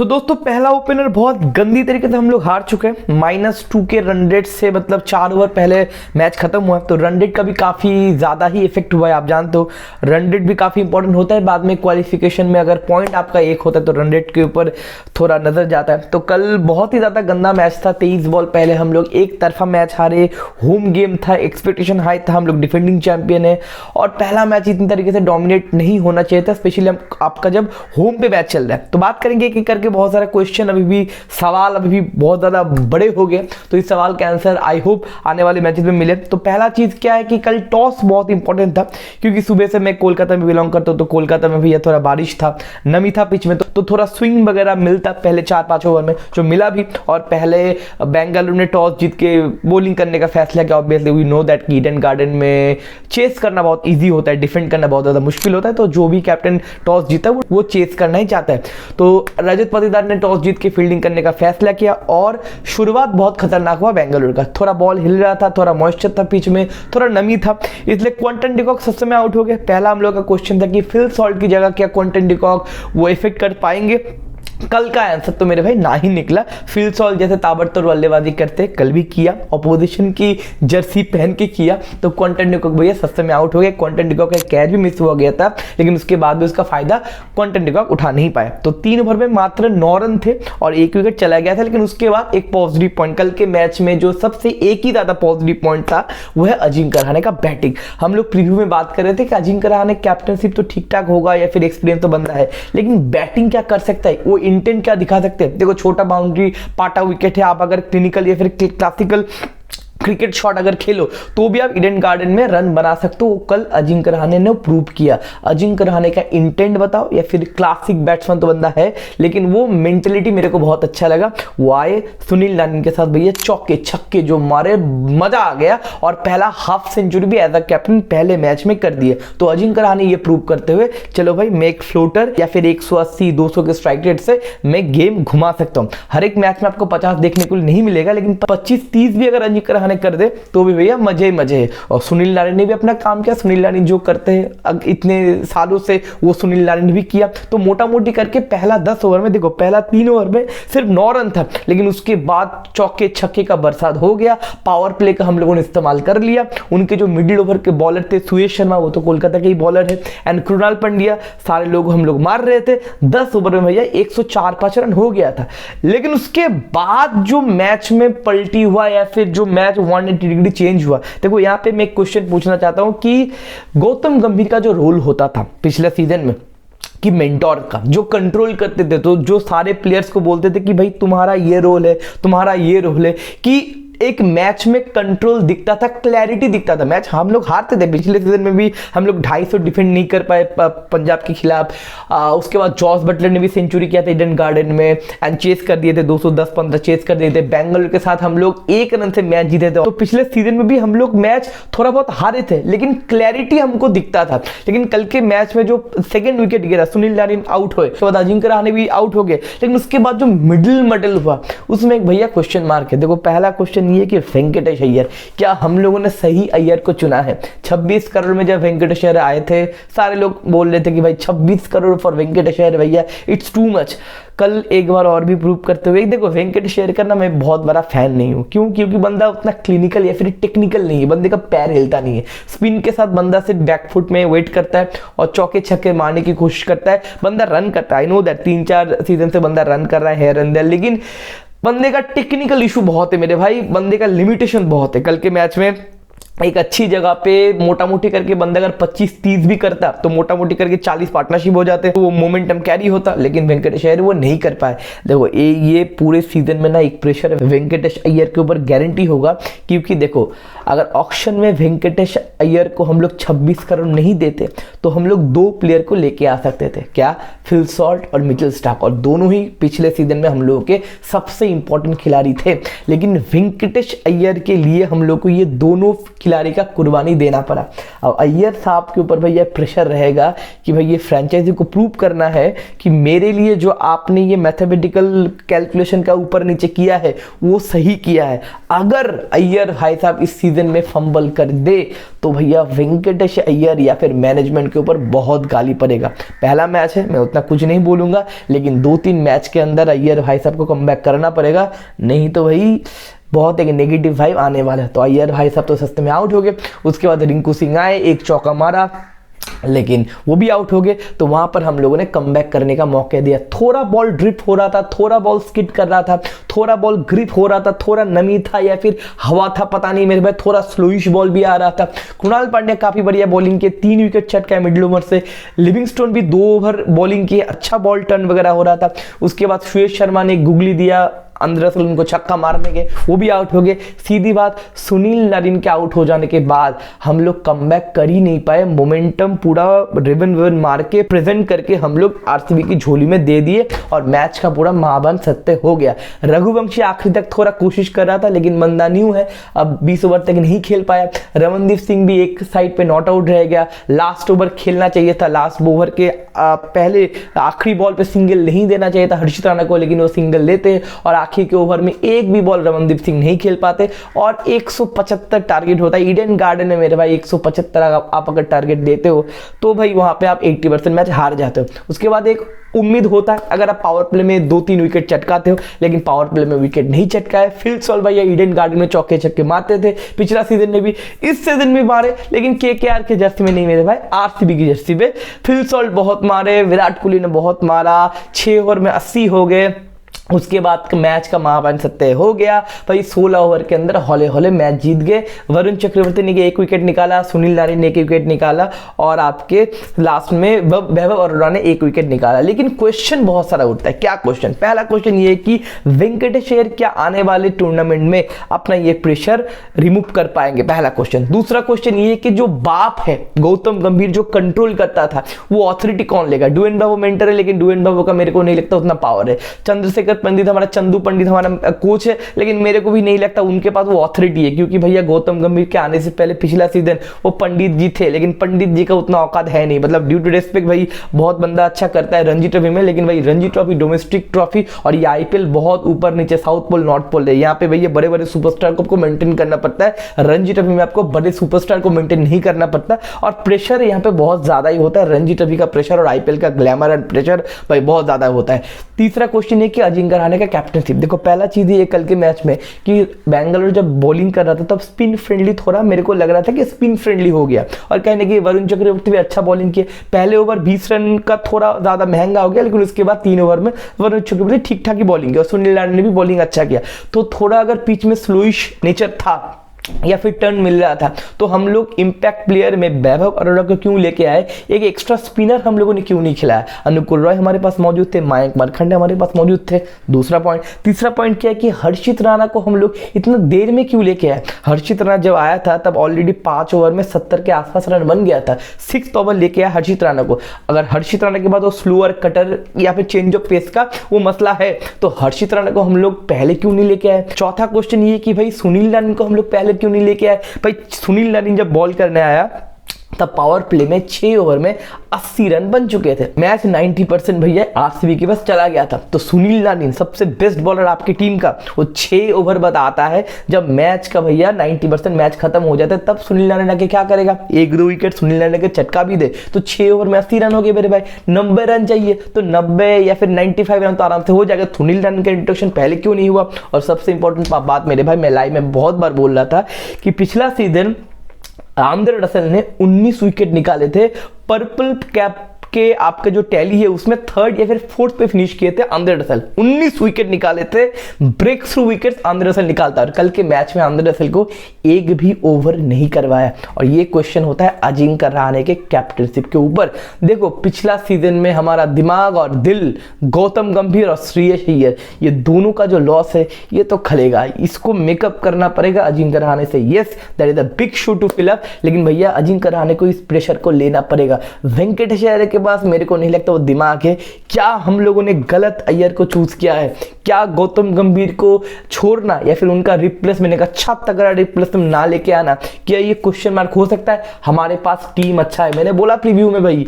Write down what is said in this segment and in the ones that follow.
सो दोस्तों पहला ओपनर बहुत गंदी तरीके से हम लोग हार चुके हैं -2 के रन रेट से। मतलब 4 ओवर पहले मैच खत्म हुआ तो रन रेट का भी काफ़ी ज़्यादा ही इफेक्ट हुआ है। आप जानते हो रन रेट भी काफ़ी इंपॉर्टेंट होता है बाद में क्वालिफिकेशन में। अगर पॉइंट आपका एक होता है तो रन रेट के ऊपर थोड़ा नजर जाता है। तो कल बहुत ही ज़्यादा गंदा मैच था। 23 बॉल पहले हम लोग एक तरफा मैच हारे। होम गेम था, एक्सपेक्टेशन हाई था, हम लोग डिफेंडिंग चैंपियन है और पहला मैच इतनी तरीके से डोमिनेट नहीं होना चाहिए था, स्पेशली आपका जब होम पे मैच चल रहा है। तो बात करेंगे कि करके बहुत सारा क्वेश्चन अभी भी सवाल अभी भी बहुत ज़्यादा बड़े हो गए। तो इस सवाल के आंसर आई होप आने वाले मैचेस में मिले। तो पहला चीज़ क्या है कि कल टॉस बहुत इंपॉर्टेंट था, क्योंकि सुबह से मैं कोलकाता में बिलोंग करता हूँ। तो कोलकाता में भी थोड़ा बारिश था, नमी था पिच में, तो थोड़ा स्विंग वगैरह मिलता पहले 4-5 ओवर में, जो मिला भी। और पहले बेंगलुरु ने टॉस जीत के बॉलिंग करने का फैसला किया। Obviously we know that Eden Garden में चेस करना बहुत ईजी होता है, डिफेंड करना बहुत ज़्यादा मुश्किल होता है। तो जो भी कैप्टन टॉस जीता वो चेस करना ही चाहता है। तो रजत पाटीदार ने टॉस जीत के फील्डिंग करने का फैसला किया और शुरुआत बहुत खतरनाक हुआ बेंगलुरु का। थोड़ा बॉल हिल रहा था, थोड़ा मॉइस्चर था पिच में, थोड़ा नमी था, इसलिए क्विंटन डिकॉक सबसे में आउट हो गए। पहला हम लोग का क्वेश्चन था कि फिल सॉल्ट की जगह क्या क्विंटन डिकॉक वो इफेक्ट कर पाएंगे। कल का आंसर तो मेरे भाई ना ही निकला। फिल सॉल्ट जैसे ताबड़तोड़ बल्लेबाजी करते कल भी किया, ऑपोजिशन की जर्सी पहन के किया। तो क्विंटन डिकॉक भैया सस्ते में आउट हो गए। क्विंटन डिकॉक का कैच भी मिस हो गया था, लेकिन उसके बाद भी उसका फायदा क्विंटन डिकॉक उठा नहीं पाया। तो 3 ओवर में मात्र 9 रन थे और 1 विकेट चला गया था। लेकिन उसके बाद एक पॉजिटिव पॉइंट कल के मैच में जो सबसे एक ही ज्यादा पॉजिटिव पॉइंट था वो है अजिंक्य रहाणे का बैटिंग। हम लोग प्रीव्यू में बात कर रहे थे कि अजिंक्य रहाणे कैप्टनशिप तो ठीक ठाक होगा या फिर एक्सपीरियंस तो बंदा है, लेकिन बैटिंग क्या कर सकता है, वो इंटेंट क्या दिखा सकते हैं। देखो छोटा बाउंड्री पाटा विकेट है, आप अगर क्लिनिकल या फिर क्लासिकल क्रिकेट शॉट अगर खेलो तो भी आप ईडन गार्डन में रन बना सकते हो। कल अजिंक्य रहाणे ने प्रूव किया। अजिंक्य रहाणे का इंटेंट बताओ या फिर क्लासिक बैट्समैन तो बंदा है, लेकिन वो मेंटेलिटी मेरे को बहुत अच्छा लगा। वो आए सुनील नारिन के साथ भैया चौके छक्के जो मारे, मजा आ गया। और पहला हाफ सेंचुरी भी एज अ कैप्टन पहले मैच में कर दिया। तो अजिंक्य रहाणे ये प्रूव करते हुए चलो भाई मैं एक फ्लोटर या फिर 180-200 के स्ट्राइक रेट से मैं गेम घुमा सकता हूँ। हर एक मैच में आपको 50 देखने को नहीं मिलेगा, लेकिन 25-30 भी अगर अजिंक्य रहाणे कर दे तो भी भैया मजे ही मजे है। और सुनील नारिन ने भी अपना काम किया। सुनील नारिन जो करते हैं इतने सालों से वो सुनील नारिन ने भी किया। तो मोटा मोटी करके पहला 10 ओवर में देखो, पहला 3 ओवर में सिर्फ 9 रन था, लेकिन उसके बाद चौके छक्के का बरसात हो गया। पावर प्ले का हम लोगों ने इस्तेमाल कर लिया। उनके जो मिडिल ओवर के बॉलर थे सुयश शर्मा, वो तो कोलकाता के ही बॉलर है, एंड कृणाल पंड्या, सारे लोग हम लोग मार रहे थे। 10 ओवर में भैया 104-5 रन हो गया था। लेकिन उसके बाद जो मैच में पलटी हुआ या फिर जो मैच 180 डिग्री चेंज हुआ, देखो यहाँ पे मैं एक क्वेश्चन पूछना चाहता हूं कि गौतम गंभीर का जो रोल होता था पिछले सीजन में कि मेंटोर का, जो कंट्रोल करते थे, तो जो सारे प्लेयर्स को बोलते थे कि भाई तुम्हारा ये रोल है, तुम्हारा ये रोल है, कि एक मैच में कंट्रोल दिखता था, क्लैरिटी दिखता था। मैच हम लोग हारते थे, पिछले सीजन में भी हम लोग 250 डिफेंड नहीं कर पाए पंजाब के खिलाफ। उसके बाद जॉस बटलर ने भी सेंचुरी किया था ईडन गार्डन में एंड चेस कर दिए थे, 210-15 चेस कर दिए थे। बेंगलुरु के साथ हम लोग 1 रन से मैच जीते थे। तो पिछले सीजन में भी हम लोग मैच थोड़ा बहुत हारे थे, लेकिन क्लैरिटी हमको दिखता था। लेकिन कल के मैच में जो सेकेंड विकेट गिरा, सुनील नारिन आउट हुए, उसके बाद अजिंक्य रहाणे भी आउट हो गए, लेकिन उसके बाद जो मिडिल मडल हुआ उसमें एक भैया क्वेश्चन मार्क है। देखो पहला क्वेश्चन ये कि वेंकटेश अय्यर, क्या हम लोगों ने सही अय्यर को चुना है? 26 करोड़ में जब वेंकटेश अय्यर आए थे, सारे लोग बोल रहे थे कि भाई 26 करोड़ फॉर वेंकटेश अय्यर भैया इट्स टू मच। कल एक बार और भी प्रूव करते हुए देखो, वेंकटेश अय्यर का ना मैं बहुत बड़ा फैन नहीं हूं। क्यों? क्योंकि बंदा उतना क्लिनिकल या फिर टेक्निकल नहीं है, बंदे का पैर हिलता नहीं है। स्पिन के साथ बंदा सिर्फ बैकफुट में वेट करता है और चौके छक्के मारने की कोशिश करता है। बंदा रन करता है, आई नो दैट 3-4 सीजन से बंदा रन कर रहा है रन देयर, लेकिन बंदे का टेक्निकल इशू बहुत है मेरे भाई, बंदे का लिमिटेशन बहुत है। कल के मैच में एक अच्छी जगह पे मोटा मोटी करके बंदा अगर 25-30 भी करता तो मोटा मोटी करके 40 पार्टनरशिप हो जाते, तो वो मोमेंटम कैरी होता, लेकिन वेंकटेश अय्यर वो नहीं कर पाए। देखो ये पूरे सीजन में ना एक प्रेशर वेंकटेश अय्यर के ऊपर गारंटी होगा, क्योंकि देखो अगर ऑक्शन में वेंकटेश अय्यर को हम लोग 26 करोड़ नहीं देते तो हम लोग 2 प्लेयर को लेके आ सकते थे। क्या? फिल सॉल्ट और मिचेल स्टार्क, और दोनों ही पिछले सीजन में हम लोगों के सबसे इंपॉर्टेंट खिलाड़ी थे। लेकिन वेंकटेश अय्यर के लिए हम लोग को ये दोनों खिलाड़ी का कुर्बानी देना पड़ा। अब अय्यर साहब के ऊपर भैया प्रेशर रहेगा कि भाई ये फ्रेंचाइजी को प्रूव करना है कि मेरे लिए जो आपने ये मैथमेटिकल कैलकुलेशन का ऊपर नीचे किया है वो सही किया है। अगर अय्यर भाई साहब इस सीजन में फंबल कर दे तो भैया वेंकटेश अय्यर या फिर मैनेजमेंट के ऊपर बहुत गाली पड़ेगा। पहला मैच है, मैं उतना कुछ नहीं बोलूंगा, लेकिन 2-3 मैच के अंदर अय्यर भाई साहब को कमबैक करना पड़ेगा, नहीं तो भाई बहुत एक नेगेटिव वाइब आने वाला है। तो अय्यर भाई साहब तो सस्ते में आउट हो गए। उसके बाद रिंकू सिंह आए, एक चौका मारा लेकिन वो भी आउट हो गए। तो वहां पर हम लोगों ने कमबैक करने का मौका दिया। थोड़ा बॉल ड्रिप हो रहा था, थोड़ा बॉल स्किड कर रहा था, थोड़ा बॉल ग्रिप हो रहा था, थोड़ा नमी था या फिर हवा था, पता नहीं मेरे भाई, थोड़ा स्लोइश बॉल भी आ रहा था। कृणाल पांड्या काफी बढ़िया बॉलिंग के 3 विकेट चटका मिडिल ओवर से। लिविंगस्टोन भी 2 ओवर बॉलिंग की, अच्छा बॉल टर्न वगैरह हो रहा था। उसके बाद सुयश शर्मा ने गुगली दिया, अंदर असल उनको छक्का मारने के, वो भी आउट हो गए। सीधी बात, सुनील नारिन के आउट हो जाने के बाद हम लोग कमबैक कर ही नहीं पाए। मोमेंटम पूरा रिबन विबन मार के प्रेजेंट करके हम लोग आरसीबी की झोली में दे दिए और मैच का पूरा महाबन सत्य हो गया। रघुवंशी आखिरी तक थोड़ा कोशिश कर रहा था लेकिन मंदा न्यू है, अब 20 ओवर तक नहीं खेल पाया। रमनदीप सिंह भी एक साइड पे नॉट आउट रह गया। लास्ट ओवर खेलना चाहिए था, लास्ट ओवर के पहले आखिरी बॉल पे सिंगल नहीं देना चाहिए था हर्षित राणा को, लेकिन वो सिंगल लेते और आखिर के ओवर में एक भी बॉल रमनदीप सिंह नहीं खेल पाते और 175 टारगेट होता है ईडन गार्डन में मेरे भाई। 175 आप अगर टारगेट देते हो तो भाई वहां पे आप 80% मैच हार जाते हो। उसके बाद एक उम्मीद होता है अगर आप पावर प्ले में 2-3 विकेट चटकाते हो, लेकिन पावर प्ले में विकेट नहीं चटकाए। फिल सॉल्ट भैया ईडन गार्डन में चौके छक्के मारते थे, पिछला सीजन में भी, इस सीजन में मारे, लेकिन केकेआर के जर्सी में नहीं मेरे भाई, आरसीबी की जर्सी पे फिल सॉल्ट बहुत मारे, विराट कोहली ने बहुत मारा, 6 ओवर में 80 हो गए। उसके बाद मैच का महाबन सत्य हो गया भाई। 16 ओवर के अंदर हौले हौले मैच जीत गए। वरुण चक्रवर्ती ने 1 विकेट निकाला, सुनील नारिन ने 1 विकेट निकाला और आपके लास्ट में वैभव अरोड़ा ने 1 विकेट निकाला। लेकिन क्वेश्चन बहुत सारा उठता है। क्या क्वेश्चन? पहला क्वेश्चन ये कि वेंकटेश अय्यर क्या आने वाले टूर्नामेंट में अपना ये प्रेशर रिमूव कर पाएंगे? पहला क्वेश्चन। दूसरा क्वेश्चन ये कि जो बाप है गौतम गंभीर जो कंट्रोल करता था वो ऑथोरिटी कौन लेगा? डुएन ब्रावो मेंटर है, लेकिन डुएन ब्रावो का मेरे को नहीं लगता उतना पावर है। चंद्रशेखर पंडित हमारा, चंदू पंडित हमारा कोच है, लेकिन मेरे को भी नहीं लगता उनके पास वो ऑथोरिटी है, क्योंकि भैया गौतम गंभीर के आने से पहले पिछला सीजन वो पंडित जी थे, लेकिन पंडित जी का उतना औकात है नहीं। मतलब ड्यू टू रेस्पेक्ट भाई, बहुत बंदा अच्छा करता है रणजी ट्रॉफी में, लेकिन भाई रणजी ट्रॉफी डोमेस्टिक ट्रॉफी और ये आईपीएल बहुत ऊपर नीचे, साउथ पोल नॉर्थ पोल है। यहाँ पे भैया बड़े बड़े सुपरस्टार को आपको मेंटेन करना पड़ता है। रणजी ट्रॉफी में आपको बड़े सुपरस्टार को मेंटेन नहीं करना पड़ता और प्रेशर यहाँ पे बहुत ज्यादा ही होता है। रणजी ट्रॉफी का प्रेशर और आईपीएल का ग्लैमर एंड प्रेशर भाई बहुत ज्यादा होता है। तीसरा क्वेश्चन है कि अजिंक्य रहाणे का कैप्टनशिप। देखो पहला चीज ये कल के मैच में कि बैंगलोर जब बॉलिंग कर रहा था तब स्पिन फ्रेंडली थोड़ा मेरे को लग रहा था कि स्पिन फ्रेंडली हो गया, और कहने की वरुण चक्रवर्ती भी अच्छा बॉलिंग किए। पहले ओवर 20 रन का थोड़ा ज्यादा महंगा हो गया, लेकिन उसके बाद 3 ओवर में वरुण चक्रवर्ती ठीक ठाक ही बॉलिंग किया और सुनील नारायण ने भी बॉलिंग अच्छा किया। तो थोड़ा अगर पिच में स्लोइश नेचर था या फिर टर्न मिल रहा था तो हम लोग इंपैक्ट प्लेयर में वैभव अरोड़ा को क्यों लेके आए? एक एक्स्ट्रा स्पिनर हम लोगों ने क्यों नहीं खिलाया? अनुकुल रॉय हमारे पास मौजूद थे, मयंक मरखंडे हमारे पास मौजूद थे। दूसरा पॉइंट। तीसरा पॉइंट क्या है कि हर्षित राणा को हम लोग इतना देर में क्यों लेके आए? हर्षित राणा जब आया था तब ऑलरेडी 5 ओवर में 70 के आसपास रन बन गया था। 6th ओवर लेके आया हर्षित राणा को। अगर हर्षित राणा के बाद वो स्लोअर कटर या फिर चेंज ऑफ पेस का वो मसला है तो हर्षित राणा को हम लोग पहले क्यों नहीं लेके आए? चौथा क्वेश्चन ये कि भाई सुनील नारायण को हम लोग पहले क्यों नहीं लेके आए? भाई सुनील नारायण जब बॉल करने आया तब पावर प्ले में 6 ओवर में 80 रन बन चुके थे। मैच 90% भैया आरसीबी के पास चला गया था। तो सुनील नारायण सबसे बेस्ट बॉलर आपकी टीम का, वो 6 ओवर बाद आता है जब मैच का भैया 90% मैच खत्म हो जाता है, तब सुनील नारायण आके क्या करेगा? 1-2 विकेट सुनील नारायण के चटका भी दे तो 6 ओवर में 80 रन हो गए मेरे भाई। 90 रन चाहिए तो 90 या फिर 95 रन तो आराम से हो जाएगा। सुनील नारायण का इंट्रोडक्शन पहले क्यों नहीं हुआ? और सबसे इंपॉर्टेंट बात मेरे भाई, मैं लाइव में बहुत बार बोल रहा था कि पिछला सीजन आंद्रे रसल ने 19 विकेट निकाले थे। पर्पल कैप के आपका जो टैली है उसमें 3rd या फिर 4th पे फिनिश किए थे आंद्रे रसल। 19 विकेट निकाले थे, break through wicket Andre Russell निकालता है। और कल के मैच में आंद्रे रसल को एक भी ओवर नहीं करवाया। और ये क्वेश्चन होता है अजिंक्य रहाणे के कैप्टनशिप के ऊपर। देखो पिछला सीजन में हमारा दिमाग और दिल गौतम गंभीर और श्रेयस अय्यर, ये दोनों का जो लॉस है ये तो खलेगा, इसको मेकअप करना पड़ेगा अजिंक्य रहाणे से। Yes that is a big shoe to fill up, लेकिन भैया अजिंक्य रहाणे को इस प्रेशर को लेना पड़ेगा। वेंकटेश अय्यर के पास मेरे को नहीं लगता वो दिमाग है। क्या हम लोगों ने गलत अय्यर को चूज किया है? क्या गौतम गंभीर को छोड़ना या फिर उनका रिप्लेसमेंट, एक अच्छा तगड़ा रिप्लेसमेंट ना लेके आना, क्या ये क्वेश्चन मार्क हो सकता है? हमारे पास टीम अच्छा है, मैंने बोला प्रीव्यू में भाई,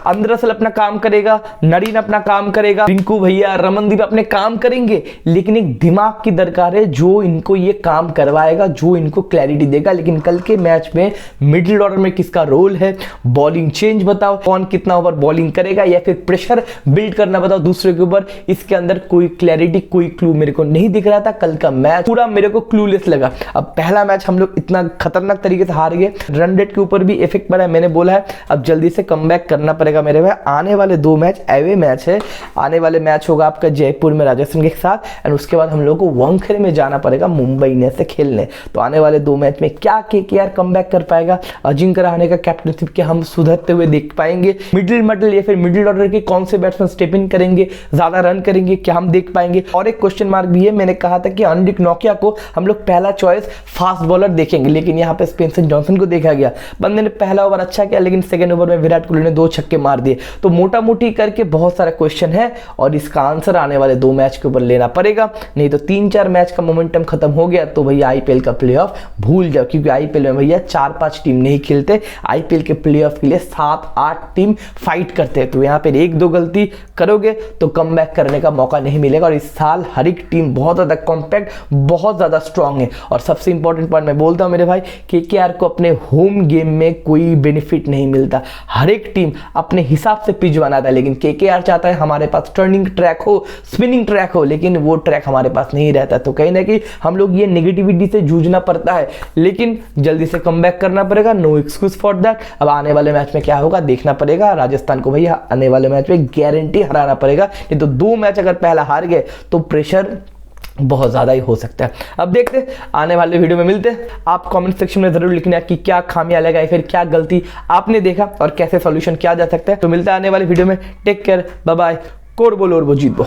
अंदरसल अपना काम करेगा, नरीन अपना काम करेगा, रिंकू भैया, रमनदीप अपने काम करेंगे, लेकिन एक दिमाग की दरकार है जो इनको ये काम करवाएगा, जो इनको क्लैरिटी देगा। लेकिन कल के मैच में मिडिल ऑर्डर में किसका रोल है, बॉलिंग चेंज बताओ, कौन कितना ओवर बॉलिंग करेगा या फिर प्रेशर बिल्ड करना बताओ दूसरे के ऊपर, इसके अंदर कोई क्लैरिटी, कोई क्लू मेरे को नहीं दिख रहा था। कल का मैच पूरा मेरे को क्लूलेस लगा। अब पहला मैच हम लोग इतना खतरनाक तरीके से हार गए, रन रेट के ऊपर भी इफेक्ट पड़ा है, मैंने बोला है अब जल्दी से कमबैक करना पड़ेगा मेरे भाई। आने वाले 2 मैच एवे मैच है, आने वाले मैच होगा आपका जयपुर में राजस्थान के साथ, एंड उसके बाद हम लोग को वानखेड़े में जाना पड़ेगा मुंबई इंडियंस से खेलने। तो आने वाले 2 मैच में क्या केकेआर कमबैक कर पाएगा, अजिंक्य रहाणे का कैप्टनशिप के हम सुधरते हुए देख पाएंगे, मिडिल या फिर मिडिल ऑर्डर के कौन से बैट्समैन स्टेप इन करेंगे, ज्यादा रन करेंगे, क्या हम देख पाएंगे। और एक क्वेश्चन मार्क भी है, मैंने कहा था कि अनडिक नोकिया को हम लोग पहला चॉइस फास्ट बॉलर देखेंगे, लेकिन यहाँ पे स्पेंसर जॉनसन को देखा गया, बंदे ने पहला ओवर अच्छा किया, लेकिन सेकंड ओवर में विराट कोहली ने 2 छक्के मार दिए। तो मोटा मोटी करके बहुत सारा क्वेश्चन है और इसका आंसर आने वाले 2 मैच के ऊपर लेना पड़ेगा, नहीं तो 3-4 मैच का मोमेंटम खत्म हो गया तो भैया आईपीएल का प्लेऑफ भूल जाओ, क्योंकि आईपीएल में भैया 4-5 टीम नहीं खेलते, आईपीएल के प्लेऑफ के लिए 7-8 टीम फाइट करते हैं। तो यहाँ पे 1-2 गलती करोगे तो कमबैक करने का मौका नहीं मिलेगा। और इस साल हर एक टीम बहुत ज्यादा कॉम्पैक्ट, बहुत ज्यादा स्ट्रांग है। और सबसे इंपॉर्टेंट पॉइंट मैं बोलता हूं मेरे भाई, केकेआर को अपने होम गेम में कोई बेनिफिट नहीं मिलता, हर एक टीम अपने हिसाब से पिच बनाता है, लेकिन केकेआर चाहता है हमारे पास टर्निंग ट्रैक हो, स्पिनिंग ट्रैक हो, लेकिन वो ट्रैक हमारे पास नहीं रहता। तो कहीं ना कहीं हम लोग ये नेगेटिविटी से जूझना पड़ता है, लेकिन जल्दी से कमबैक करना पड़ेगा, नो एक्सक्यूज फॉर दैट। अब आने वाले मैच में क्या होगा देखना पड़ेगा, राजस्थान को भैया आने वाले मैच में गारंटी हराना पड़ेगा, नहीं तो 2 मैच अगर पहला हार गए तो प्रेशर बहुत ज़्यादा ही हो सकता है। अब देखते आने वाले वीडियो में मिलते हैं। आप कमेंट सेक्शन में ज़रूर लिखना कि क्या खामियां लगा या फिर क्या गलती आपने देखा और कैसे सॉल्यूशन किया जा सकता है। तो मिलता है आने वाले वीडियो में। टेक केयर, बाय बाय, कोर बोलो और वो जीत बो।